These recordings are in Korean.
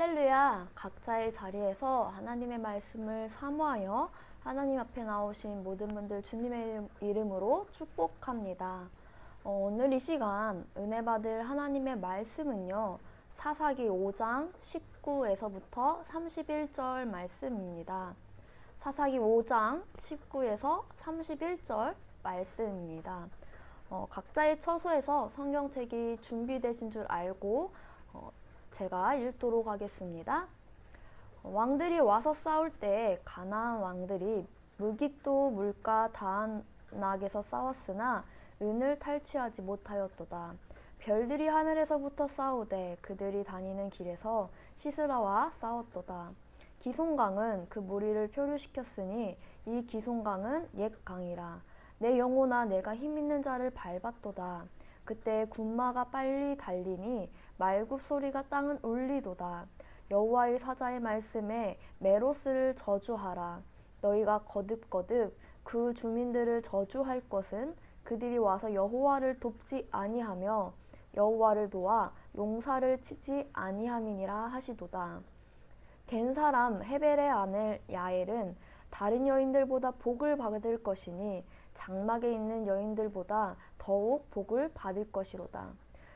할렐루야! 각자의 자리에서 하나님의 말씀을 사모하여 하나님 앞에 나오신 모든 분들 주님의 이름으로 축복합니다. 오늘 이 시간 은혜 받을 하나님의 말씀은요. 사사기 5장 19에서부터 31절 말씀입니다. 사사기 5장 19에서 31절 말씀입니다. 각자의 처소에서 성경책이 준비되신 줄 알고 제가 읽도록 하겠습니다. 왕들이 와서 싸울 때 가나안 왕들이 무깃도 물가 다한락에서 싸웠으나 은을 탈취하지 못하였도다. 별들이 하늘에서부터 싸우되 그들이 다니는 길에서 시스라와 싸웠도다. 기송강은 그 무리를 표류시켰으니 이 기송강은 옛 강이라. 내 영혼아 내가 힘있는 자를 밟았도다. 그때 군마가 빨리 달리니 말굽 소리가 땅을 울리도다. 여호와의 사자의 말씀에 메로스를 저주하라. 너희가 거듭거듭 그 주민들을 저주할 것은 그들이 와서 여호와를 돕지 아니하며 여호와를 도와 용사를 치지 아니함이니라 하시도다. 겐 사람 헤벨의 아내 야엘은 다른 여인들보다 복을 받을 것이니 장막에 있는 여인들보다 더욱 복을 받을 것이로다.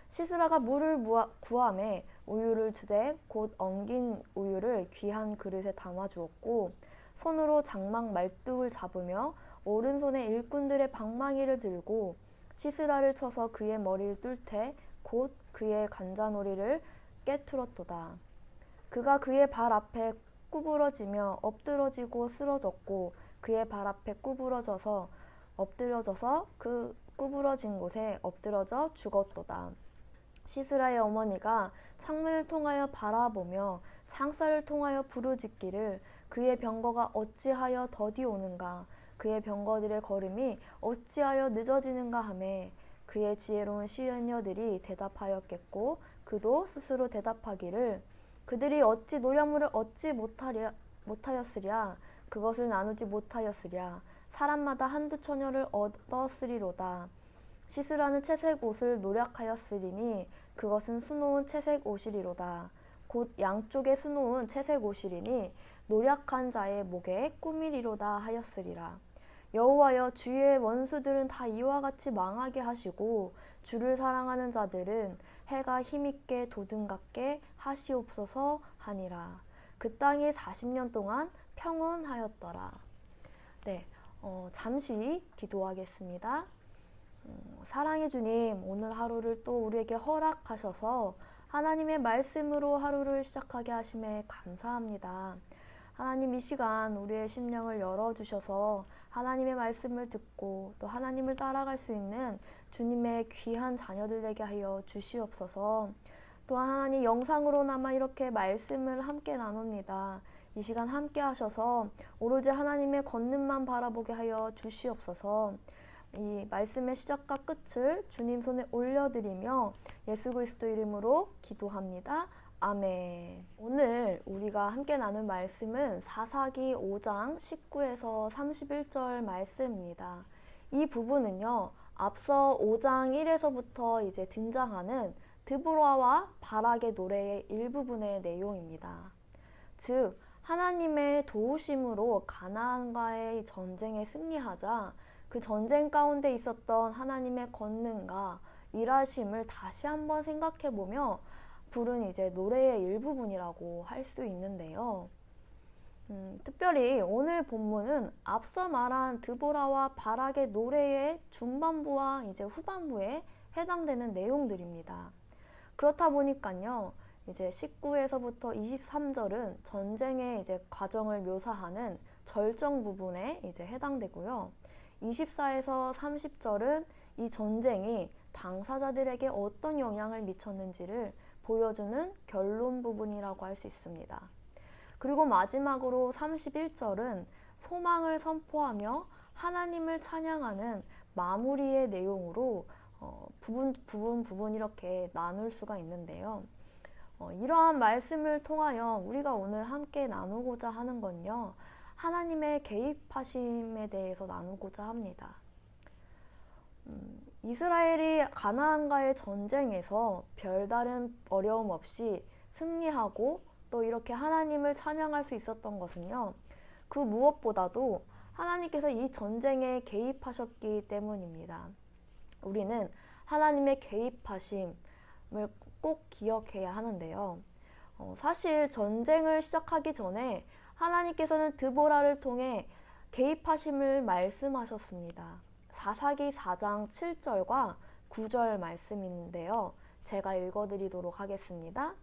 시스라가 물을 구함에 우유를 주되 곧 엉긴 우유를 귀한 그릇에 담아 주었고 손으로 장막 말뚝을 잡으며 오른손에 일꾼들의 방망이를 들고 시스라를 쳐서 그의 머리를 뚫되 곧 그의 관자놀이를 깨트렸도다. 그가 그의 발 앞에 구부러지며 엎드러지고 쓰러졌고 그의 발 앞에 엎드려져서 그 구부러진 곳에 엎드러져 죽었도다. 시스라의 어머니가 창문을 통하여 바라보며 창살을 통하여 부르짖기를 그의 병거가 어찌하여 더디 오는가 그의 병거들의 걸음이 어찌하여 늦어지는가 하매 그의 지혜로운 시녀들이 대답하였겠고 그도 스스로 대답하기를 그들이 어찌 노략물을 얻지 못하였으랴 그것을 나누지 못하였으랴 사람마다 한두 처녀를 얻었으리로다. 시스라는 채색 옷을 노략하였으리니 그것은 수놓은 채색 옷이리로다. 곧 양쪽에 수놓은 채색 옷이리니 노략한 자의 목에 꾸미리로다 하였으리라. 여호와여 주의 원수들은 다 이와 같이 망하게 하시고 주를 사랑하는 자들은 해가 힘있게 도든갑게 하시옵소서 하니라. 그 땅이 40년 동안 평온하였더라. 네, 잠시 기도하겠습니다. 사랑의 주님, 오늘 하루를 또 우리에게 허락하셔서 하나님의 말씀으로 하루를 시작하게 하심에 감사합니다. 하나님 이 시간 우리의 심령을 열어주셔서 하나님의 말씀을 듣고 또 하나님을 따라갈 수 있는 주님의 귀한 자녀들 되게 하여 주시옵소서. 또한 하나님 영상으로나마 이렇게 말씀을 함께 나눕니다. 이 시간 함께 하셔서 오로지 하나님의 권능만 바라보게 하여 주시옵소서. 이 말씀의 시작과 끝을 주님 손에 올려드리며 예수 그리스도 이름으로 기도합니다. 아멘. 오늘 우리가 함께 나눌 말씀은 사사기 5장 19에서 31절 말씀입니다. 이 부분은요, 앞서 5장 1에서부터 이제 등장하는 드보라와 바락의 노래의 일부분의 내용입니다. 즉, 하나님의 도우심으로 가나안과의 전쟁에 승리하자 그 전쟁 가운데 있었던 하나님의 권능과 일하심을 다시 한번 생각해보며 부른 이제 노래의 일부분이라고 할 수 있는데요. 특별히 오늘 본문은 앞서 말한 드보라와 바락의 노래의 중반부와 이제 후반부에 해당되는 내용들입니다. 그렇다 보니까요, 이제 19에서부터 23절은 전쟁의 이제 과정을 묘사하는 절정 부분에 이제 해당되고요. 24에서 30절은 이 전쟁이 당사자들에게 어떤 영향을 미쳤는지를 보여주는 결론 부분이라고 할 수 있습니다. 그리고 마지막으로 31절은 소망을 선포하며 하나님을 찬양하는 마무리의 내용으로 부분 이렇게 나눌 수가 있는데요. 이러한 말씀을 통하여 우리가 오늘 함께 나누고자 하는 건요, 하나님의 개입하심에 대해서 나누고자 합니다. 이스라엘이 가나안과의 전쟁에서 별다른 어려움 없이 승리하고 또 또 이렇게 하나님을 찬양할 수 있었던 것은요, 그 무엇보다도 하나님께서 이 전쟁에 개입하셨기 때문입니다. 우리는 하나님의 개입하심을 꼭 기억해야 하는데요. 사실 전쟁을 시작하기 전에 하나님께서는 드보라를 통해 개입하심을 말씀하셨습니다. 사사기 4장 7절과 9절 말씀인데요. 제가 읽어드리도록 하겠습니다.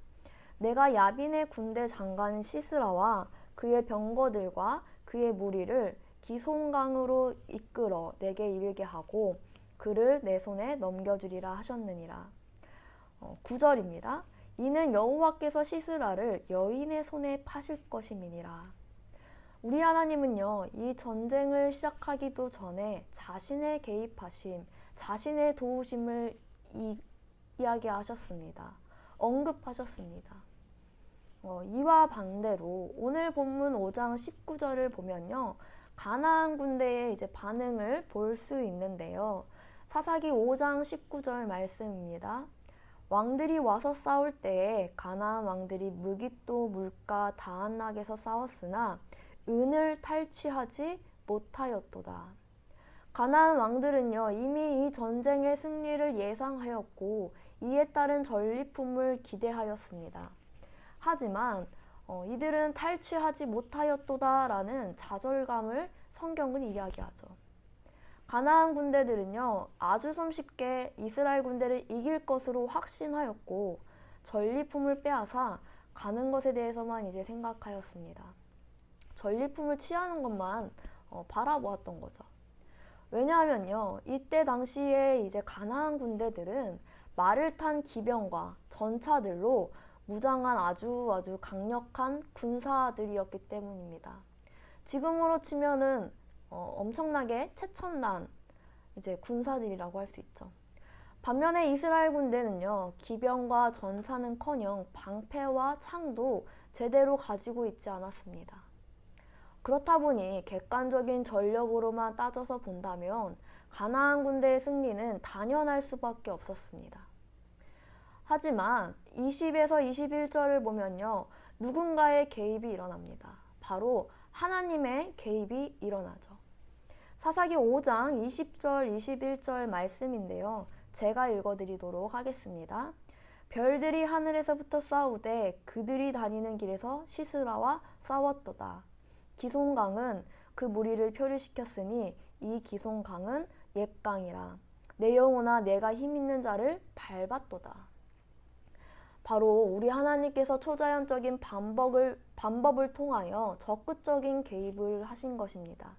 내가 야빈의 군대 장관 시스라와 그의 병거들과 그의 무리를 기송강으로 이끌어 내게 이르게 하고 그를 내 손에 넘겨주리라 하셨느니라. 9절입니다. 이는 여호와께서 시스라를 여인의 손에 파실 것임이니라. 우리 하나님은요, 이 전쟁을 시작하기도 전에 자신의 개입하심, 자신의 도우심을 이야기하셨습니다. 언급하셨습니다. 이와 반대로 오늘 본문 5장 19절을 보면요, 가나안 군대의 이제 반응을 볼 수 있는데요. 사사기 5장 19절 말씀입니다. 왕들이 와서 싸울 때에 가나안 왕들이 무깃도 물가 다한락에서 싸웠으나 은을 탈취하지 못하였도다. 가나안 왕들은요, 이미 이 전쟁의 승리를 예상하였고 이에 따른 전리품을 기대하였습니다. 하지만 이들은 탈취하지 못하였도다라는 좌절감을 성경은 이야기하죠. 가나안 군대들은요, 아주 손쉽게 이스라엘 군대를 이길 것으로 확신하였고 전리품을 빼앗아 가는 것에 대해서만 이제 생각하였습니다. 전리품을 취하는 것만 바라보았던 거죠. 왜냐하면요, 이때 당시에 이제 가나안 군대들은 말을 탄 기병과 전차들로 무장한 아주 강력한 군사들이었기 때문입니다. 지금으로 치면은 엄청나게 최첨단 이제 군사들이라고 할 수 있죠. 반면에 이스라엘 군대는요, 기병과 전차는커녕 방패와 창도 제대로 가지고 있지 않았습니다. 그렇다 보니 객관적인 전력으로만 따져서 본다면 가나안 군대의 승리는 당연할 수밖에 없었습니다. 하지만 20에서 21절을 보면요, 누군가의 개입이 일어납니다. 바로 하나님의 개입이 일어나죠. 사사기 5장 20절 21절 말씀인데요. 제가 읽어드리도록 하겠습니다. 별들이 하늘에서부터 싸우되 그들이 다니는 길에서 시스라와 싸웠도다. 기송강은 그 무리를 표류시켰으니 이 기송강은 옛강이라. 내 영혼아 내가 힘있는 자를 밟았도다. 바로 우리 하나님께서 초자연적인 반법을 통하여 적극적인 개입을 하신 것입니다.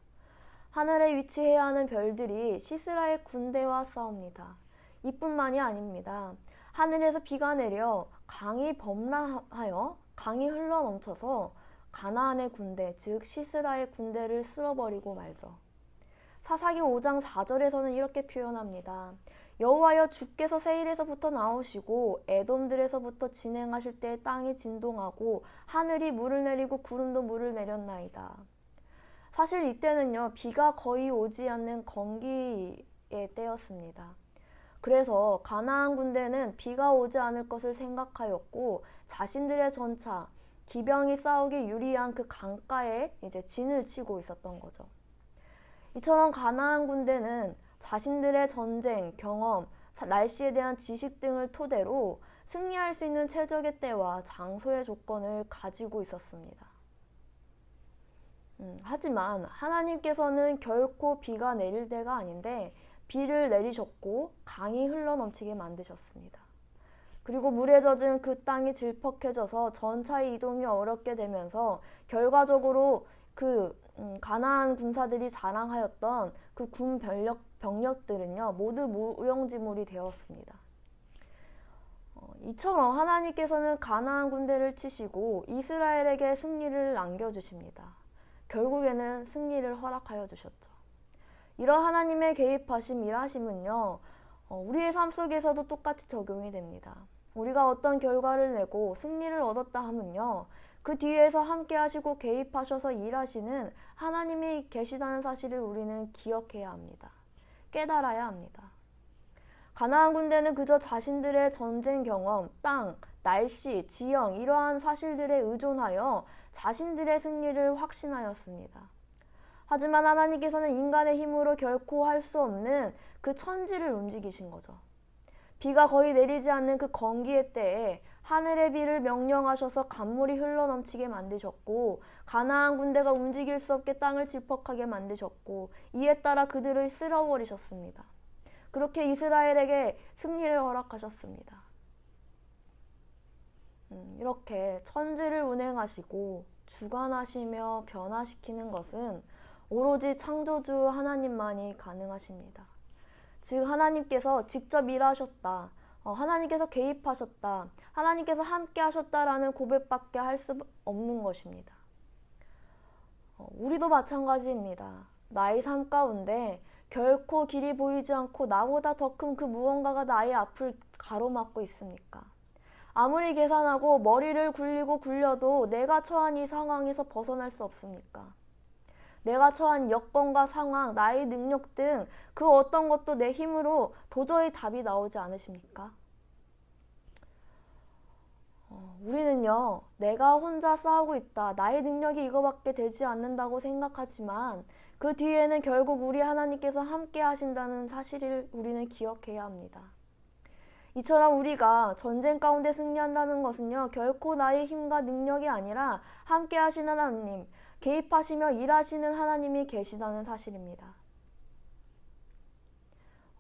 하늘에 위치해야 하는 별들이 시스라의 군대와 싸웁니다. 이뿐만이 아닙니다. 하늘에서 비가 내려 강이 범람하여 강이 흘러넘쳐서 가나안의 군대, 즉 시스라의 군대를 쓸어버리고 말죠. 사사기 5장 4절에서는 이렇게 표현합니다. 여호와여 주께서 세일에서부터 나오시고 에돔들에서부터 진행하실 때 땅이 진동하고 하늘이 물을 내리고 구름도 물을 내렸나이다. 사실 이때는요, 비가 거의 오지 않는 건기의 때였습니다. 그래서 가나안 군대는 비가 오지 않을 것을 생각하였고 자신들의 전차, 기병이 싸우기 유리한 그 강가에 이제 진을 치고 있었던 거죠. 이처럼 가나안 군대는 자신들의 전쟁, 경험, 날씨에 대한 지식 등을 토대로 승리할 수 있는 최적의 때와 장소의 조건을 가지고 있었습니다. 하지만 하나님께서는 결코 비가 내릴 때가 아닌데 비를 내리셨고 강이 흘러넘치게 만드셨습니다. 그리고 물에 젖은 그 땅이 질퍽해져서 전차의 이동이 어렵게 되면서 결과적으로 그 가나안 군사들이 자랑하였던 그 군 병력들은요 모두 무용지물이 되었습니다. 이처럼 하나님께서는 가나안 군대를 치시고 이스라엘에게 승리를 안겨주십니다. 결국에는 승리를 허락하여 주셨죠. 이런 하나님의 개입하심, 일하심은요 우리의 삶 속에서도 똑같이 적용이 됩니다. 우리가 어떤 결과를 내고 승리를 얻었다 하면요 그 뒤에서 함께 하시고 개입하셔서 일하시는 하나님이 계시다는 사실을 우리는 기억해야 합니다. 깨달아야 합니다. 가나안 군대는 그저 자신들의 전쟁 경험, 땅, 날씨, 지형 이러한 사실들에 의존하여 자신들의 승리를 확신하였습니다. 하지만 하나님께서는 인간의 힘으로 결코 할 수 없는 그 천지를 움직이신 거죠. 비가 거의 내리지 않는 그 건기의 때에 하늘의 비를 명령하셔서 강물이 흘러넘치게 만드셨고, 가나안 군대가 움직일 수 없게 땅을 질퍽하게 만드셨고, 이에 따라 그들을 쓸어버리셨습니다. 그렇게 이스라엘에게 승리를 허락하셨습니다. 이렇게 천지를 운행하시고 주관하시며 변화시키는 것은 오로지 창조주 하나님만이 가능하십니다. 즉 하나님께서 직접 일하셨다, 하나님께서 개입하셨다, 하나님께서 함께 하셨다라는 고백밖에 할 수 없는 것입니다. 우리도 마찬가지입니다. 나의 삶 가운데 결코 길이 보이지 않고 나보다 더 큰 그 무언가가 나의 앞을 가로막고 있습니까? 아무리 계산하고 머리를 굴리고 굴려도 내가 처한 이 상황에서 벗어날 수 없습니까? 내가 처한 여건과 상황, 나의 능력 등 그 어떤 것도 내 힘으로 도저히 답이 나오지 않으십니까? 우리는요, 내가 혼자 싸우고 있다, 나의 능력이 이거밖에 되지 않는다고 생각하지만 그 뒤에는 결국 우리 하나님께서 함께 하신다는 사실을 우리는 기억해야 합니다. 이처럼 우리가 전쟁 가운데 승리한다는 것은요, 결코 나의 힘과 능력이 아니라 함께 하시는 하나님, 개입하시며 일하시는 하나님이 계시다는 사실입니다.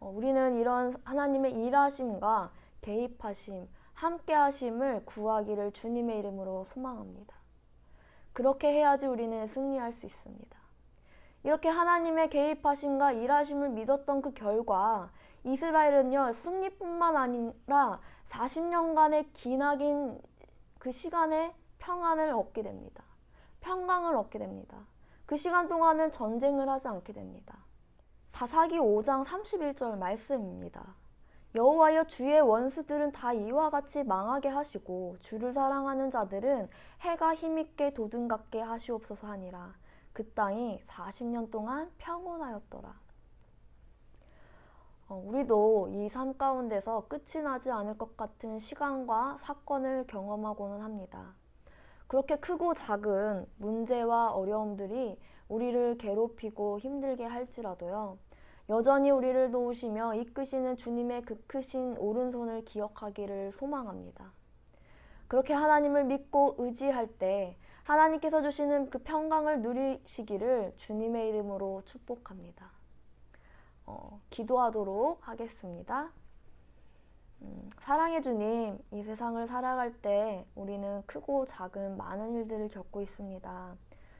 우리는 이런 하나님의 일하심과 개입하심, 함께 하심을 구하기를 주님의 이름으로 소망합니다. 그렇게 해야지 우리는 승리할 수 있습니다. 이렇게 하나님의 개입하심과 일하심을 믿었던 그 결과 이스라엘은요, 승리뿐만 아니라 40년간의 기나긴 그 시간에 평안을 얻게 됩니다. 평강을 얻게 됩니다. 그 시간 동안은 전쟁을 하지 않게 됩니다. 사사기 5장 31절 말씀입니다. 여호와여, 주의 원수들은 다 이와 같이 망하게 하시고 주를 사랑하는 자들은 해가 힘있게 도둔같게 하시옵소서 하니라. 그 땅이 40년 동안 평온하였더라. 우리도 이 삶 가운데서 끝이 나지 않을 것 같은 시간과 사건을 경험하고는 합니다. 그렇게 크고 작은 문제와 어려움들이 우리를 괴롭히고 힘들게 할지라도요, 여전히 우리를 도우시며 이끄시는 주님의 그 크신 오른손을 기억하기를 소망합니다. 그렇게 하나님을 믿고 의지할 때 하나님께서 주시는 그 평강을 누리시기를 주님의 이름으로 축복합니다. 기도하도록 하겠습니다. 사랑의 주님, 이 세상을 살아갈 때 우리는 크고 작은 많은 일들을 겪고 있습니다.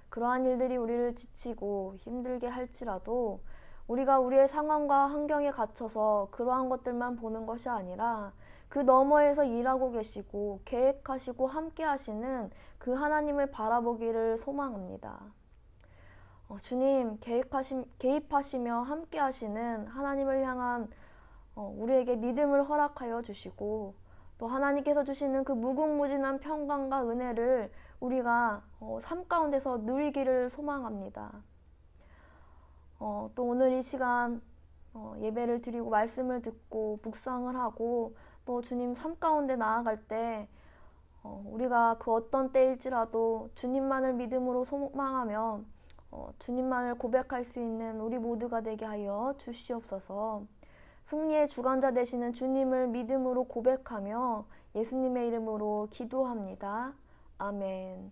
그러한 일들이 우리를 지치고 힘들게 할지라도 우리가 우리의 상황과 환경에 갇혀서 그러한 것들만 보는 것이 아니라 그 너머에서 일하고 계시고 계획하시고 함께 하시는 그 하나님을 바라보기를 소망합니다. 주님, 개입하시며 함께 하시는 하나님을 향한 우리에게 믿음을 허락하여 주시고, 또 하나님께서 주시는 그 무궁무진한 평강과 은혜를 우리가 삶 가운데서 누리기를 소망합니다. 또 오늘 이 시간 예배를 드리고 말씀을 듣고 묵상을 하고 또 주님 삶 가운데 나아갈 때 우리가 그 어떤 때일지라도 주님만을 믿음으로 소망하며 주님만을 고백할 수 있는 우리 모두가 되게 하여 주시옵소서. 승리의 주관자 되시는 주님을 믿음으로 고백하며 예수님의 이름으로 기도합니다. 아멘.